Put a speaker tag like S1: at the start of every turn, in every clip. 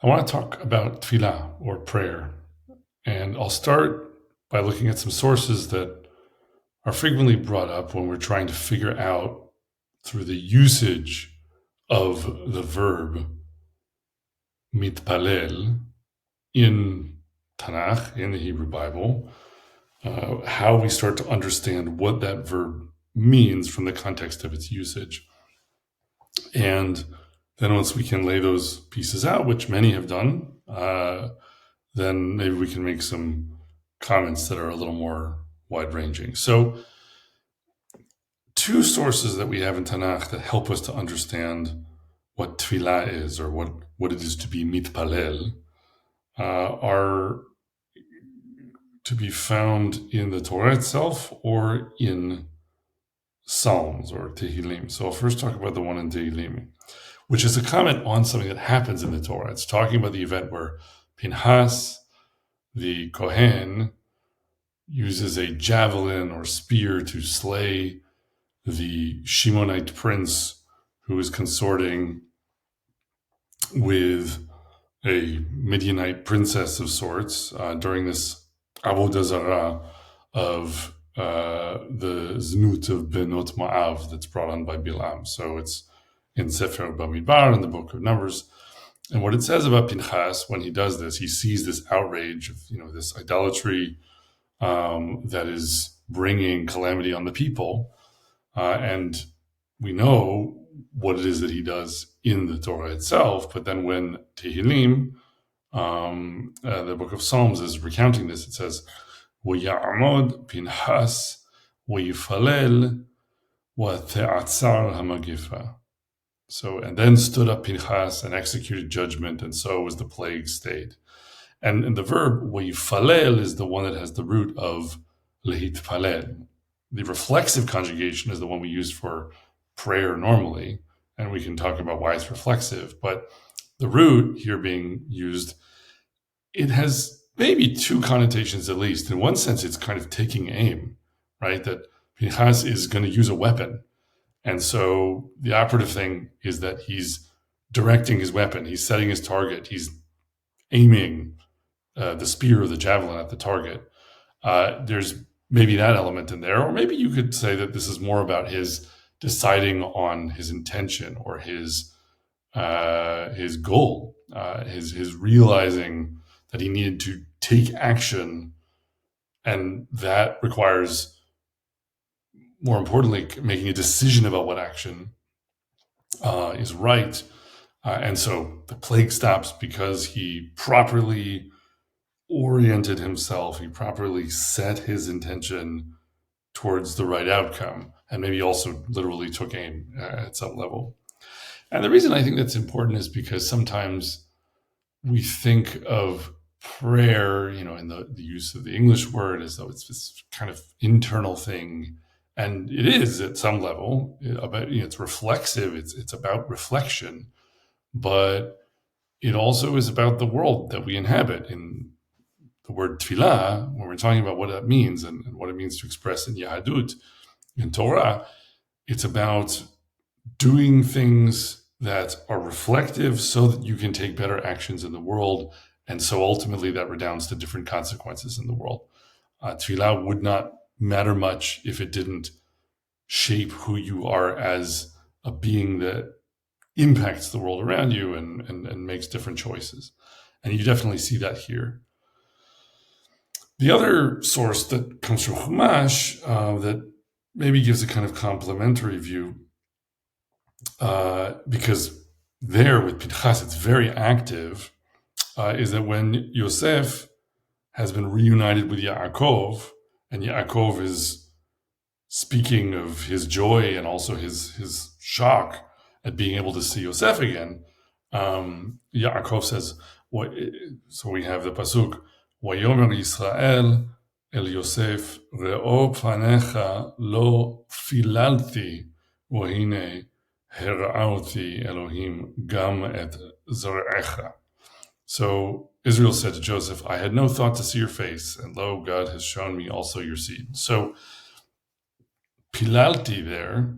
S1: I want to talk about tefillah, or prayer, and I'll start by looking at some sources that are frequently brought up when we're trying to figure out, through the usage of the verb mitpalel in Tanakh, in the Hebrew Bible, how we start to understand what that verb means from the context of its usage. And then once we can lay those pieces out, which many have done, then maybe we can make some comments that are a little more wide-ranging. So, two sources that we have in Tanakh that help us to understand what tefillah is, or what it is to be mitpalel, are to be found in the Torah itself or in Psalms or Tehillim. So I'll first talk about the one in Tehillim, which is a comment on something that happens in the Torah. It's talking about the event where Pinchas, the Kohen, uses a javelin or spear to slay the Shimonite prince who is consorting with a Midianite princess of sorts during this avodah zarah of the znut of Benot Ma'av that's brought on by Bilam. So it's in Sefer Bamidbar, in the book of Numbers. And what it says about Pinchas, when he does this, he sees this outrage of, this idolatry that is bringing calamity on the people. And we know what it is that he does in the Torah itself. But then when Tehillim, the book of Psalms, is recounting this, it says, وَيَعْمُدْ Pinchas وَيِفَلَلْ وَتَعَtzَرْ HaMagifa. So, and then stood up Pinchas and executed judgment, and so was the plague stayed. And the verb وَيِفَلَل is the one that has the root of lehitpalel. The reflexive conjugation is the one we use for prayer normally, and we can talk about why it's reflexive. But the root here being used, it has maybe two connotations at least. In one sense, it's kind of taking aim, right? That Pinchas is going to use a weapon. And so the operative thing is that he's directing his weapon. He's setting his target. He's aiming the spear or the javelin at the target. There's maybe that element in there, or maybe you could say that this is more about his deciding on his intention or his goal, his realizing that he needed to take action, and that requires, more importantly, making a decision about what action is right. And so the plague stops because he properly oriented himself, he properly set his intention towards the right outcome, and maybe also literally took aim at some level. And the reason I think that's important is because sometimes we think of prayer, in the use of the English word, as though it's this kind of internal thing. And it is at some level, it's reflexive, it's about reflection, but it also is about the world that we inhabit. In the word tefillah, when we're talking about what that means and what it means to express in Yahadut, in Torah, it's about doing things that are reflective so that you can take better actions in the world. And so ultimately that redounds to different consequences in the world. Tefillah would not matter much if it didn't shape who you are as a being that impacts the world around you and makes different choices. And you definitely see that here. The other source that comes from Chumash that maybe gives a kind of complementary view, because there with Pinchas it's very active, is that when Yosef has been reunited with Yaakov, and Yaakov is speaking of his joy and also his shock at being able to see Yosef again, Yaakov says, so we have the pasuk, Vayomer Yisrael el Yosef re'o panecha lo filalti v'hine hera'oti Elohim gam et zar'echa. So Israel said to Joseph, I had no thought to see your face, and lo, God has shown me also your seed. So Pilalti there,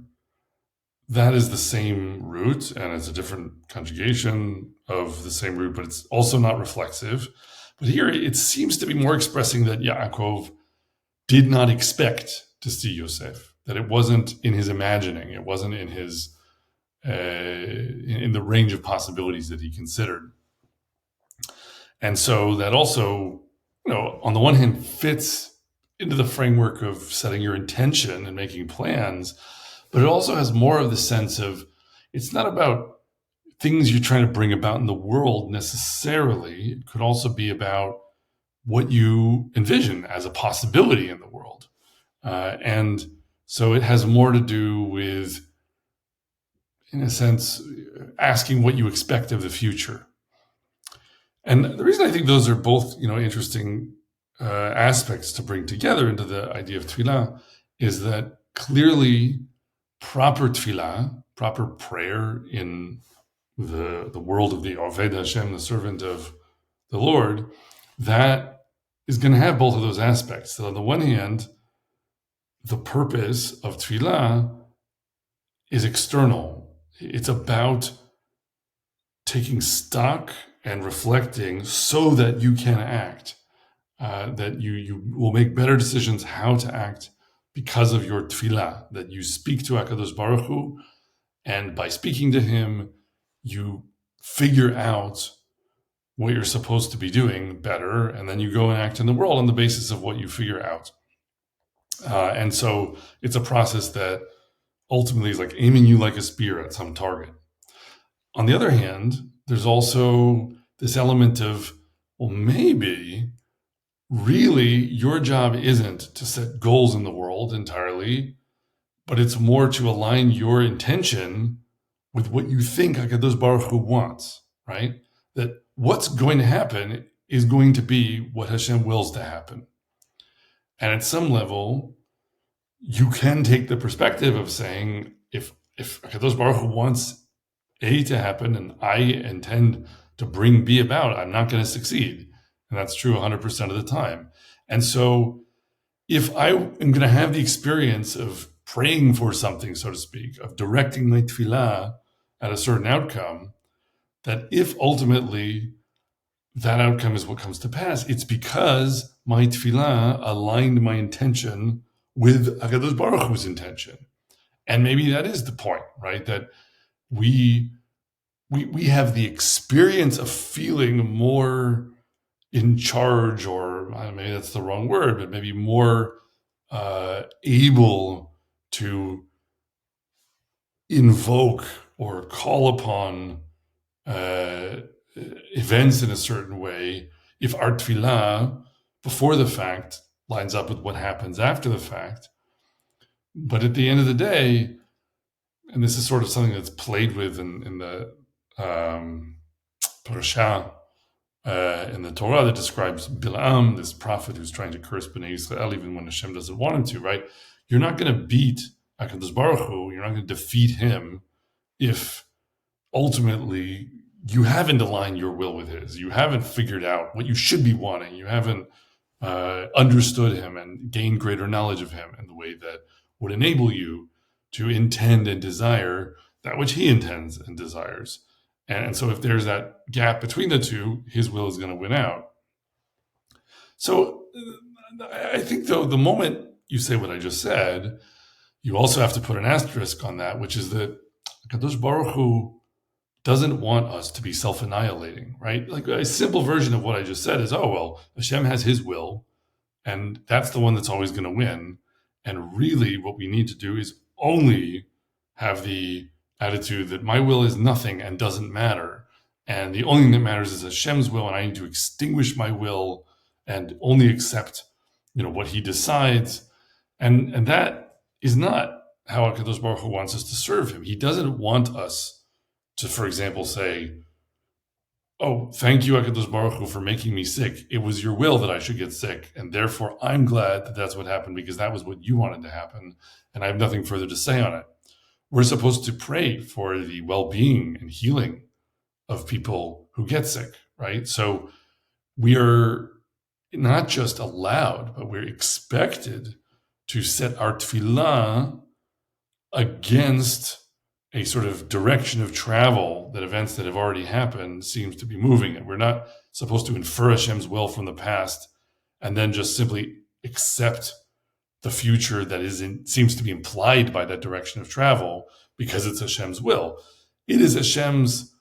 S1: that is the same root, and it's a different conjugation of the same root, but it's also not reflexive. But here it seems to be more expressing that Yaakov did not expect to see Yosef, that it wasn't in his imagining, it wasn't in his in the range of possibilities that he considered. And so that also, on the one hand, fits into the framework of setting your intention and making plans, but it also has more of the sense of it's not about things you're trying to bring about in the world necessarily. It could also be about what you envision as a possibility in the world. And so it has more to do with, in a sense, asking what you expect of the future. And the reason I think those are both, interesting aspects to bring together into the idea of tefillah is that clearly proper tefillah, proper prayer in the world of the Oved Hashem, the servant of the Lord, that is going to have both of those aspects. So on the one hand, the purpose of tefillah is external. It's about taking stock and reflecting so that you can act, that you will make better decisions how to act because of your tefillah, that you speak to HaKadosh Baruch Hu, and by speaking to him, you figure out what you're supposed to be doing better, and then you go and act in the world on the basis of what you figure out. And so it's a process that ultimately is like aiming you like a spear at some target. On the other hand, there's also this element of, well, maybe really your job isn't to set goals in the world entirely, but it's more to align your intention with what you think HaKadosh Baruch Hu wants, right? That what's going to happen is going to be what Hashem wills to happen. And at some level, you can take the perspective of saying, if HaKadosh Baruch Hu wants A to happen and I intend to bring B about, I'm not going to succeed. And that's true 100% of the time. And so if I am going to have the experience of praying for something, so to speak, of directing my tefillah at a certain outcome, that if ultimately that outcome is what comes to pass, it's because my tefillah aligned my intention with HaKadosh Baruch Hu's intention. And maybe that is the point, right? That we have the experience of feeling more in charge, or maybe that's the wrong word, but maybe more able to invoke or call upon events in a certain way if our tefillah before the fact lines up with what happens after the fact. But at the end of the day, and this is sort of something that's played with in the parasha in the Torah that describes Bilam, this prophet who's trying to curse Bnei Israel even when Hashem doesn't want him to, right? You're not going to beat HaKadosh Baruch Hu, you're not going to defeat him if ultimately you haven't aligned your will with his. You haven't figured out what you should be wanting. You haven't understood him and gained greater knowledge of him in the way that would enable you to intend and desire that which he intends and desires. And so if there's that gap between the two, his will is going to win out. So I think, though, the moment you say what I just said, you also have to put an asterisk on that, which is that Kadosh Baruch Hu doesn't want us to be self-annihilating, right? Like a simple version of what I just said is, oh, well, Hashem has his will, and that's the one that's always going to win. And really what we need to do is only have the attitude that my will is nothing and doesn't matter. And the only thing that matters is Hashem's will, and I need to extinguish my will and only accept, what he decides. And that is not how HaKadosh Baruch Hu wants us to serve him. He doesn't want us to, for example, say, oh, thank you, HaKadosh Baruch Hu, for making me sick. It was your will that I should get sick, and therefore I'm glad that that's what happened because that was what you wanted to happen, and I have nothing further to say on it. We're supposed to pray for the well-being and healing of people who get sick, right? So we are not just allowed, but we're expected to set our tefillah against a sort of direction of travel that events that have already happened seems to be moving it. We're not supposed to infer Hashem's will from the past and then just simply accept the future that seems to be implied by that direction of travel because it's Hashem's will. It is Hashem's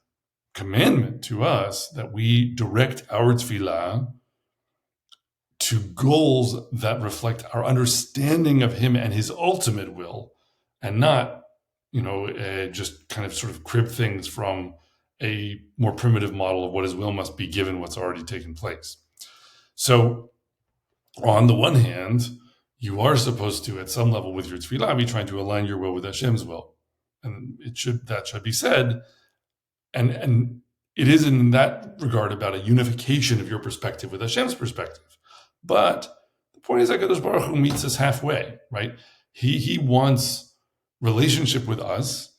S1: commandment to us that we direct our tefillah to goals that reflect our understanding of Him and His ultimate will, and not, just kind of sort of crib things from a more primitive model of what His will must be given what's already taken place. So, on the one hand, you are supposed to, at some level with your tefillah, be trying to align your will with Hashem's will, and that should be said. And it is in that regard about a unification of your perspective with Hashem's perspective. But the point is that HaKadosh Baruch Hu meets us halfway, right? He wants relationship with us,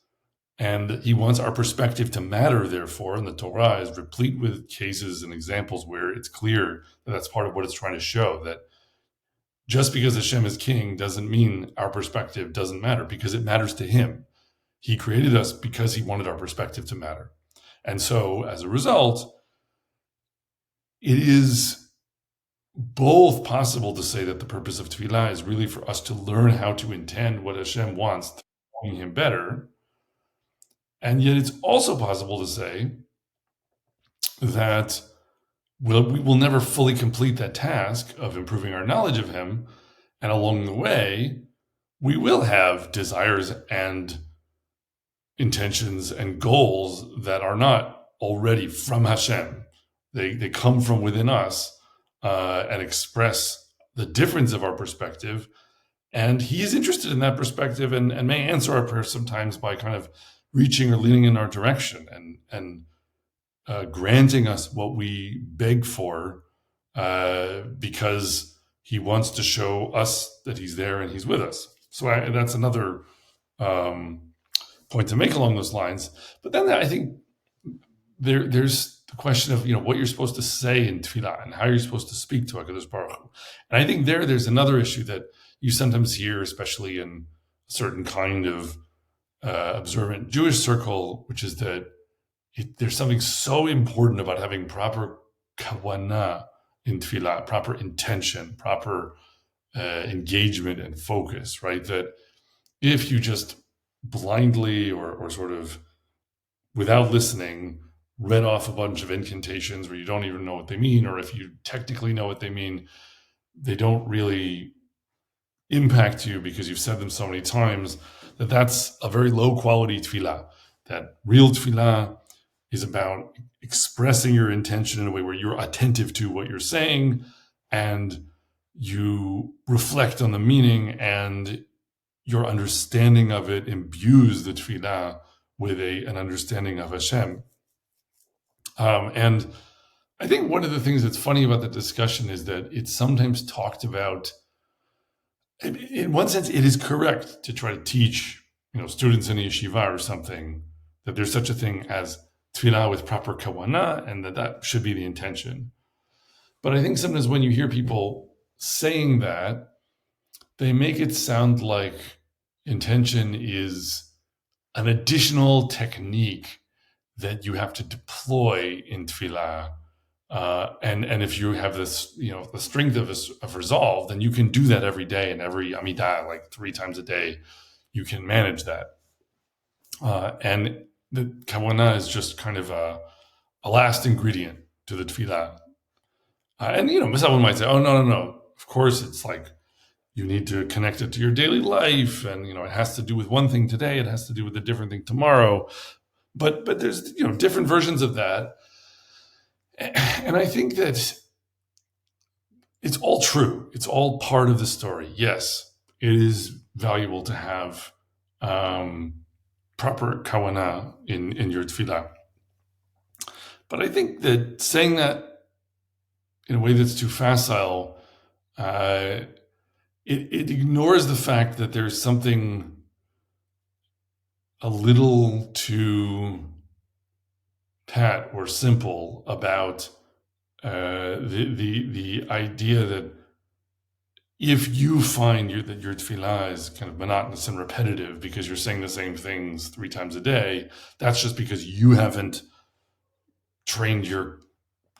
S1: and He wants our perspective to matter, therefore, and the Torah is replete with cases and examples where it's clear that that's part of what it's trying to show, that just because Hashem is king doesn't mean our perspective doesn't matter, because it matters to Him. He created us because He wanted our perspective to matter. And so, as a result, it is both possible to say that the purpose of tefillah is really for us to learn how to intend what Hashem wants to knowing Him better. And yet it's also possible to say that we will never fully complete that task of improving our knowledge of Him. And along the way, we will have desires and intentions and goals that are not already from Hashem. They come from within us and express the difference of our perspective. And He is interested in that perspective and may answer our prayers sometimes by kind of reaching or leaning in our direction and granting us what we beg for because He wants to show us that He's there and He's with us. So that's another point to make along those lines. But then I think there's the question of what you're supposed to say in tefillah and how you're supposed to speak to HaKadosh Baruch Hu. And I think there's another issue that you sometimes hear, especially in a certain kind of observant Jewish circle, which is that there's something so important about having proper kavanah in tefillah, proper intention, proper engagement and focus, right? That if you just blindly or sort of without listening read off a bunch of incantations where you don't even know what they mean, or if you technically know what they mean, they don't really impact you because you've said them so many times, that's a very low quality tefillah. That real tefillah is about expressing your intention in a way where you're attentive to what you're saying and you reflect on the meaning, and your understanding of it imbues the tefillah with an understanding of Hashem. And I think one of the things that's funny about the discussion is that it's sometimes talked about. In one sense, it is correct to try to teach, students in a yeshiva or something, that there's such a thing as tefillah with proper kavanah, and that should be the intention. But I think sometimes when you hear people saying that, they make it sound like intention is an additional technique that you have to deploy in tefillah. And if you have this, the strength of resolve, then you can do that every day, and every amidah, like 3 times a day, you can manage that. And the kavanah is just kind of a last ingredient to the tefillah. And someone might say, "Oh, no. Of course, it's like you need to connect it to your daily life, and it has to do with one thing today, it has to do with a different thing tomorrow." But there's different versions of that. And I think that it's all true. It's all part of the story. Yes, it is valuable to have proper kavanah in your tefillah. But I think that saying that in a way that's too facile, it ignores the fact that there's something a little too pat or simple about the idea that if you find that your tefillah is kind of monotonous and repetitive because you're saying the same things 3 times a day, that's just because you haven't trained your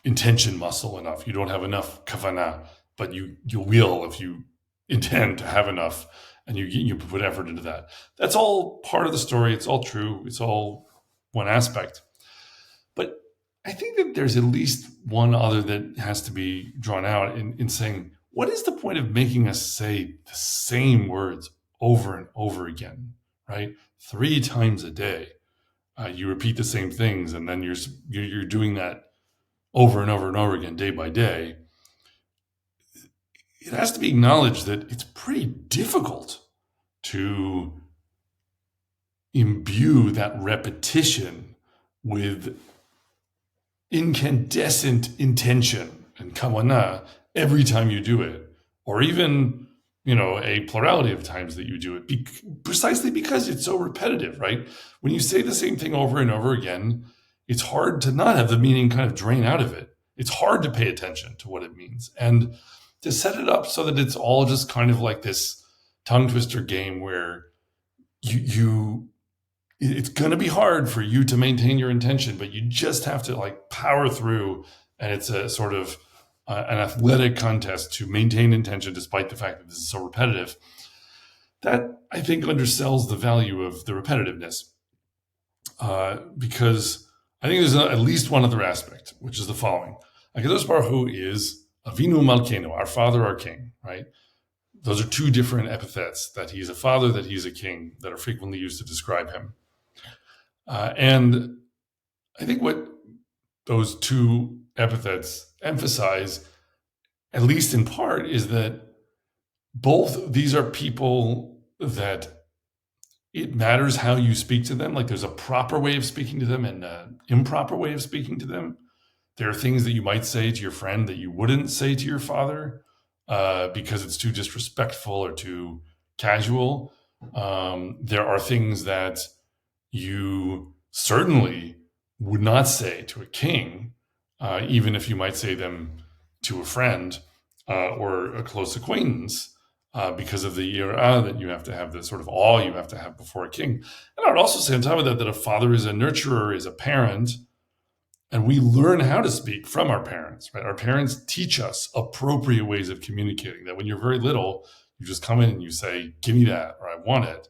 S1: intention muscle enough. You don't have enough kavanah, but you will if you intend to have enough and you put effort into that. That's all part of the story. It's all true. It's all one aspect. But I think that there's at least one other that has to be drawn out in saying, what is the point of making us say the same words over and over again, right? 3 times a day. You repeat the same things, and then you're doing that over and over and over again, day by day. It has to be acknowledged that it's pretty difficult to imbue that repetition with incandescent intention and kavanah every time you do it, or even a plurality of times that you do it, precisely because it's so repetitive, right? When you say the same thing over and over again, it's hard to not have the meaning kind of drain out of it. It's hard to pay attention to what it means, and to set it up so that it's all just kind of like this tongue twister game where it's going to be hard for you to maintain your intention, but you just have to like power through, and it's a sort of an athletic contest to maintain intention despite the fact that this is so repetitive. That, I think, undersells the value of the repetitiveness, because I think there's at least one other aspect, which is the following. HaKadosh Baruch Hu is Avinu Malkeinu, our Father, our King, right? Those are 2 different epithets, that he's a father, that he's a king, that are frequently used to describe him. And I think what those 2 epithets emphasize, at least in part, is that both these are people that it matters how you speak to them. Like, there's a proper way of speaking to them and an improper way of speaking to them. There are things that you might say to your friend that you wouldn't say to your father because it's too disrespectful or too casual. There are things that you certainly would not say to a king, even if you might say them to a friend or a close acquaintance, because of the yirah that you have to have, the sort of awe you have to have before a king. And I would also say on top of that, that a father is a nurturer, is a parent, and we learn how to speak from our parents, right? Our parents teach us appropriate ways of communicating, that when you're very little, you just come in and you say, give me that, or I want it.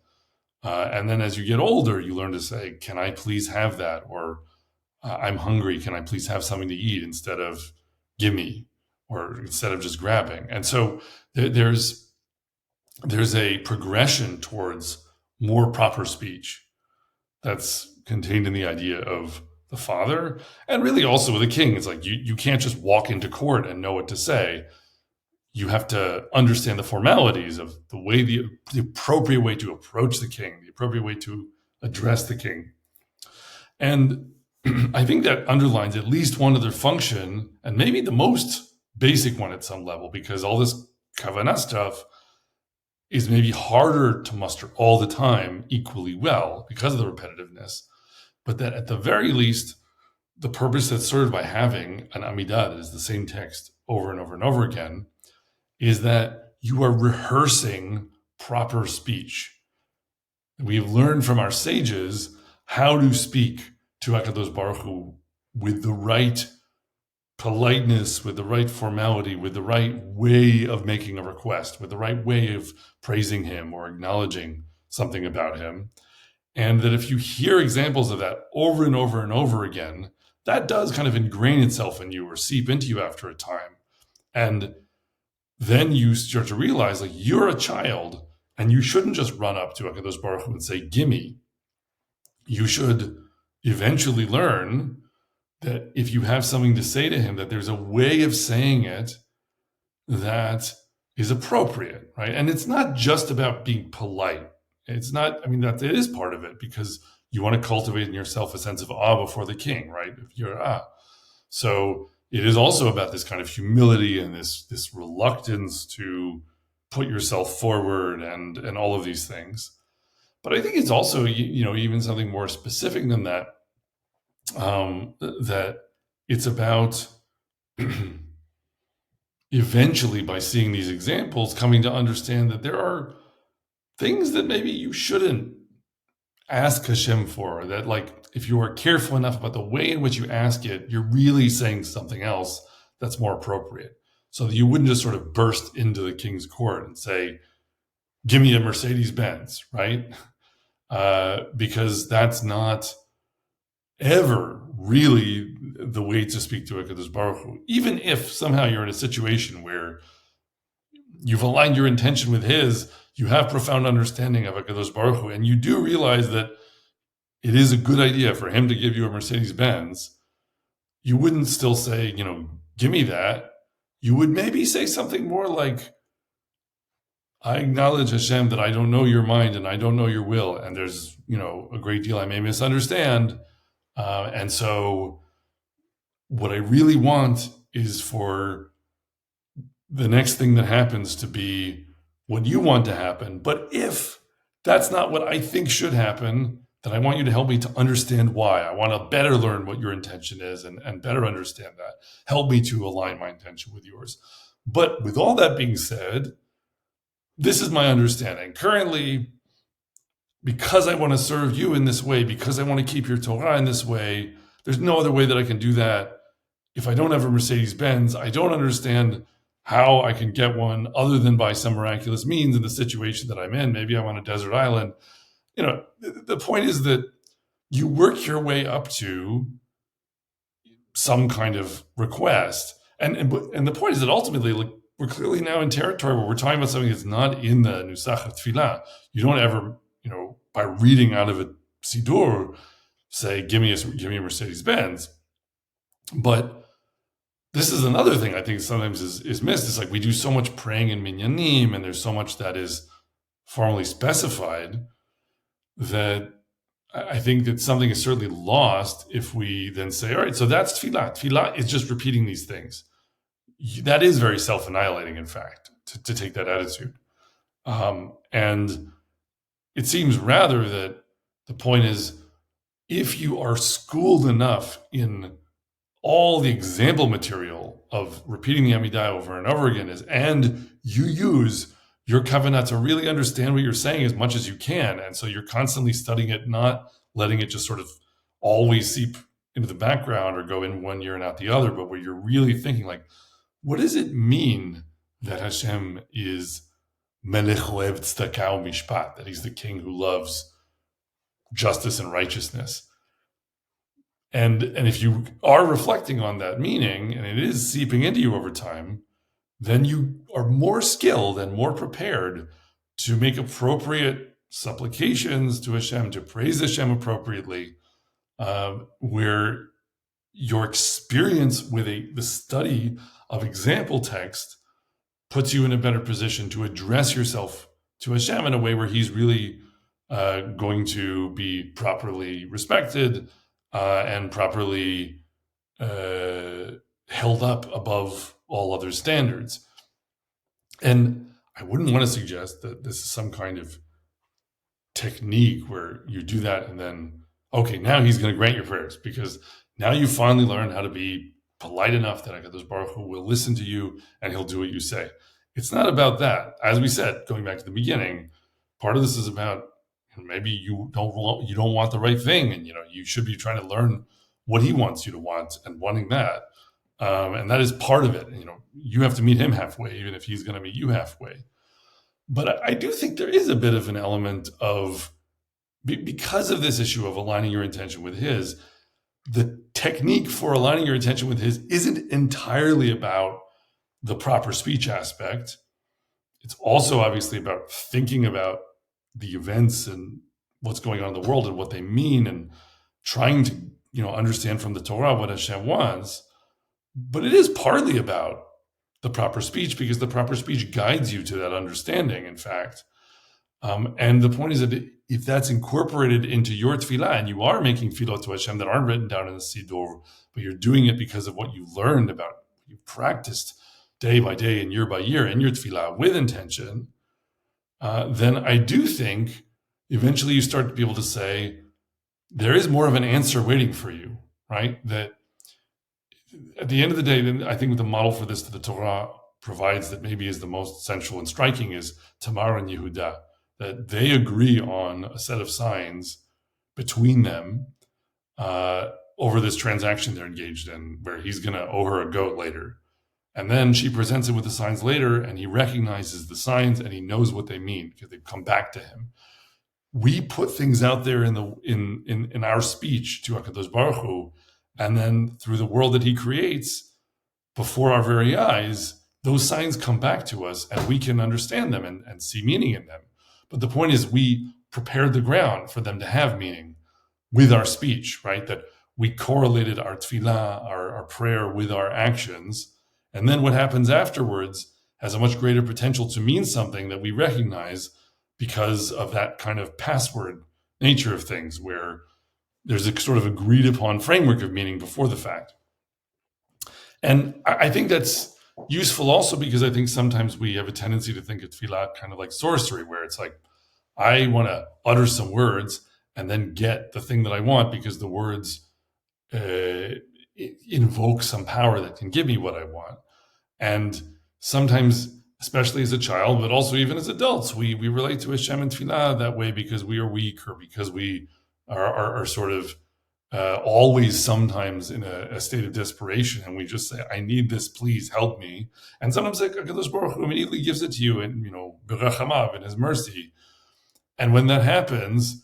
S1: And then as you get older, you learn to say, can I please have that? Or I'm hungry. Can I please have something to eat instead of give me, or instead of just grabbing? And so there's a progression towards more proper speech that's contained in the idea of the father, and really also with a king. It's like you can't just walk into court and know what to say. You have to understand the formalities of the way, the appropriate way to approach the king, the appropriate way to address the king. And I think that underlines at least one other function, and maybe the most basic one at some level, because all this kavanah stuff is maybe harder to muster all the time equally well because of the repetitiveness. But that at the very least, the purpose that's served by having an Amidah that is the same text over and over and over again is that you are rehearsing proper speech. We have learned from our sages how to speak to HaKadosh Baruch Hu with the right politeness, with the right formality, with the right way of making a request, with the right way of praising him or acknowledging something about him. And that if you hear examples of that over and over and over again, that does kind of ingrain itself in you or seep into you after a time. And then you start to realize, like, you're a child and you shouldn't just run up to HaKadosh Baruch Hu and say, gimme. You should eventually learn that if you have something to say to him, that there's a way of saying it that is appropriate, right? And it's not just about being polite. It's not, I mean, that it is part of it, because you want to cultivate in yourself a sense of awe before the king, right? So it is also about this kind of humility and this reluctance to put yourself forward and all of these things. But I think it's also, even something more specific than that, that it's about eventually, by seeing these examples, coming to understand that there are things that maybe you shouldn't ask Hashem for, that like if you are careful enough about the way in which you ask it, you're really saying something else that's more appropriate. So that you wouldn't just sort of burst into the king's court and say, give me a Mercedes Benz, right? Because that's not ever really the way to speak to HaKadosh Baruch Hu. Even if somehow you're in a situation where you've aligned your intention with his, you have profound understanding of HaKadosh Baruch Hu, and you do realize that it is a good idea for him to give you a Mercedes Benz, you wouldn't still say, give me that. You would maybe say something more like, I acknowledge, Hashem, that I don't know your mind and I don't know your will, and there's, a great deal I may misunderstand. And so what I really want is for the next thing that happens to be what you want to happen. But if that's not what I think should happen, then I want you to help me to understand why. I want to better learn what your intention is and better understand that. Help me to align my intention with yours. But with all that being said, this is my understanding. Currently, because I want to serve you in this way, because I want to keep your Torah in this way, there's no other way that I can do that. If I don't have a Mercedes Benz, I don't understand how I can get one other than by some miraculous means in the situation that I'm in. Maybe I'm on a desert island. The point is that you work your way up to some kind of request. And the point is that ultimately, like, we're clearly now in territory where we're talking about something that's not in the Nusach of Tefillah. You don't ever, by reading out of a Sidur, say, give me a Mercedes Benz. But this is another thing I think sometimes is missed. It's like we do so much praying in minyanim, and there's so much that is formally specified that I think that something is certainly lost if we then say, all right, so that's tefillah. Tefillah is just repeating these things. That is very self-annihilating, in fact, to take that attitude. And it seems rather that the point is, if you are schooled enough in all the example material of repeating the Amidah over and over again, and you use your kavanah to really understand what you're saying as much as you can, and so you're constantly studying it, not letting it just sort of always seep into the background or go in one ear and out the other, but where you're really thinking, like, what does it mean that Hashem is Melech Ohev Tzedakah Mishpat, that he's the king who loves justice and righteousness? And if you are reflecting on that meaning, and it is seeping into you over time, then you are more skilled and more prepared to make appropriate supplications to Hashem, to praise Hashem appropriately, where your experience with the study of example text puts you in a better position to address yourself to Hashem in a way where he's really going to be properly respected and properly held up above all other standards. And I wouldn't want to suggest that this is some kind of technique where you do that and then, okay, now he's going to grant your prayers, because now you finally learn how to be polite enough that HaKadosh Baruch Hu will listen to you and he'll do what you say. It's not about that. As we said, going back to the beginning, part of this is about maybe you don't want the right thing, and you should be trying to learn what he wants you to want and wanting that, and that is part of it. You have to meet him halfway, even if he's going to meet you halfway. But I do think there is a bit of an element of, because of this issue of aligning your intention with his, the technique for aligning your intention with his isn't entirely about the proper speech aspect. It's also obviously about thinking about the events and what's going on in the world and what they mean, and trying to, understand from the Torah what Hashem wants. But it is partly about the proper speech, because the proper speech guides you to that understanding, in fact. And the point is that if that's incorporated into your tefillah, and you are making tefillot to Hashem that aren't written down in the Siddur, but you're doing it because of what you learned about, you practiced day by day and year by year in your tefillah with intention, then I do think eventually you start to be able to say, there is more of an answer waiting for you, right? That at the end of the day, then I think the model for this to the Torah provides that maybe is the most central and striking is Tamar and Yehuda, that they agree on a set of signs between them over this transaction they're engaged in, where he's going to owe her a goat later. And then she presents him with the signs later, and he recognizes the signs and he knows what they mean because they've come back to him. We put things out there in our speech to HaKadosh Baruch Hu, and then through the world that he creates before our very eyes, those signs come back to us and we can understand them and see meaning in them. But the point is we prepared the ground for them to have meaning with our speech, right? That we correlated our tefillah, our prayer with our actions. And then what happens afterwards has a much greater potential to mean something that we recognize because of that kind of password nature of things, where there's a sort of agreed upon framework of meaning before the fact. And I think that's useful also because I think sometimes we have a tendency to think of tefillah kind of like sorcery, where it's like, I want to utter some words and then get the thing that I want because the words invoke some power that can give me what I want. And sometimes, especially as a child, but also even as adults, we relate to Hashem and tefillah that way because we are weak or because we are sort of always sometimes in a state of desperation, and we just say, I need this, please help me. And sometimes HaKadosh Baruch Hu immediately gives it to you in, Berachamav, in his mercy. And when that happens,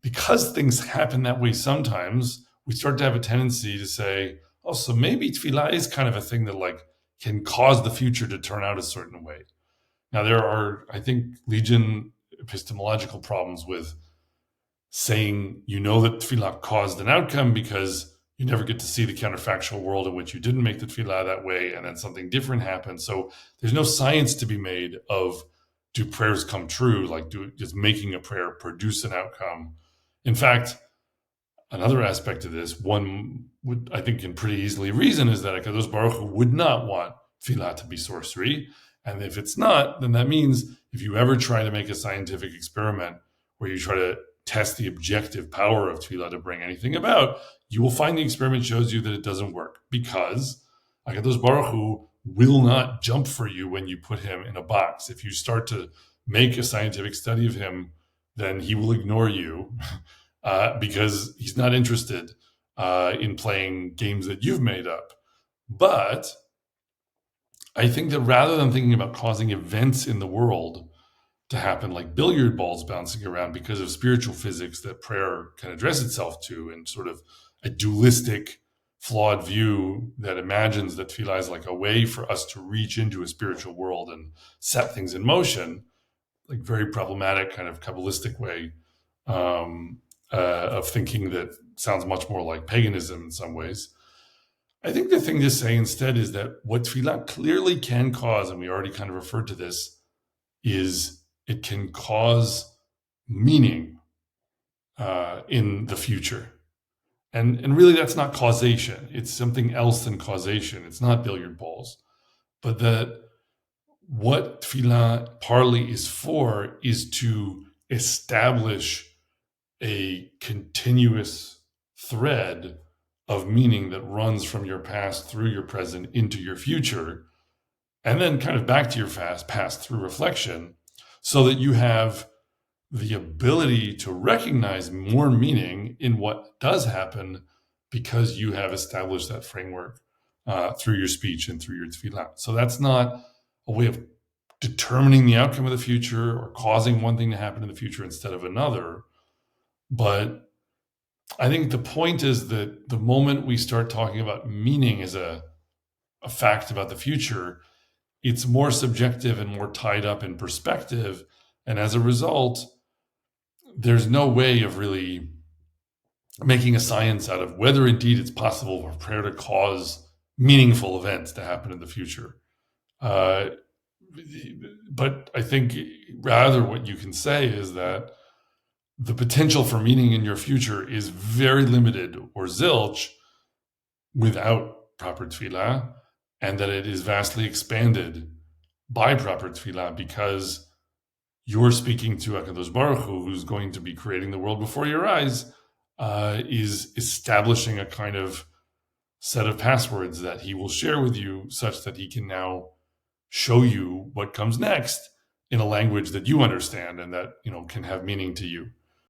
S1: because things happen that way sometimes, we start to have a tendency to say, oh, so maybe tefillah is kind of a thing that like can cause the future to turn out a certain way. Now, there are, I think, legion epistemological problems with saying that tefillah caused an outcome because you never get to see the counterfactual world in which you didn't make the tefillah that way and then something different happened. So there's no science to be made of do prayers come true, like does making a prayer produce an outcome. In fact, another aspect of this, one would, I think, can pretty easily reason is that HaKadosh Baruch Hu would not want tefillah to be sorcery. And if it's not, then that means if you ever try to make a scientific experiment where you try to test the objective power of tefillah to bring anything about, you will find the experiment shows you that it doesn't work because HaKadosh Baruch Hu will not jump for you when you put him in a box. If you start to make a scientific study of him, then he will ignore you because he's not interested in playing games that you've made up. But I think that rather than thinking about causing events in the world to happen like billiard balls bouncing around because of spiritual physics that prayer can address itself to, and sort of a dualistic, flawed view that imagines that tefillah is like a way for us to reach into a spiritual world and set things in motion, like very problematic kind of Kabbalistic way of thinking that sounds much more like paganism in some ways. I think the thing to say instead is that what tefillah clearly can cause, and we already kind of referred to this, is it can cause meaning in the future. And really that's not causation. It's something else than causation. It's not billiard balls. But that what tefillah partly is for is to establish a continuous thread of meaning that runs from your past through your present into your future, and then kind of back to your past through reflection, so that you have the ability to recognize more meaning in what does happen because you have established that framework through your speech and through your tefillah. So that's not a way of determining the outcome of the future or causing one thing to happen in the future instead of another. But I think the point is that the moment we start talking about meaning as a fact about the future, it's more subjective and more tied up in perspective. And as a result, there's no way of really making a science out of whether indeed it's possible for prayer to cause meaningful events to happen in the future. But I think rather what you can say is that the potential for meaning in your future is very limited or zilch without proper tefillah, and that it is vastly expanded by proper tefillah because you're speaking to HaKadosh Baruch Hu, who's going to be creating the world before your eyes, is establishing a kind of set of passwords that he will share with you such that he can now show you what comes next in a language that you understand and that can have meaning to you.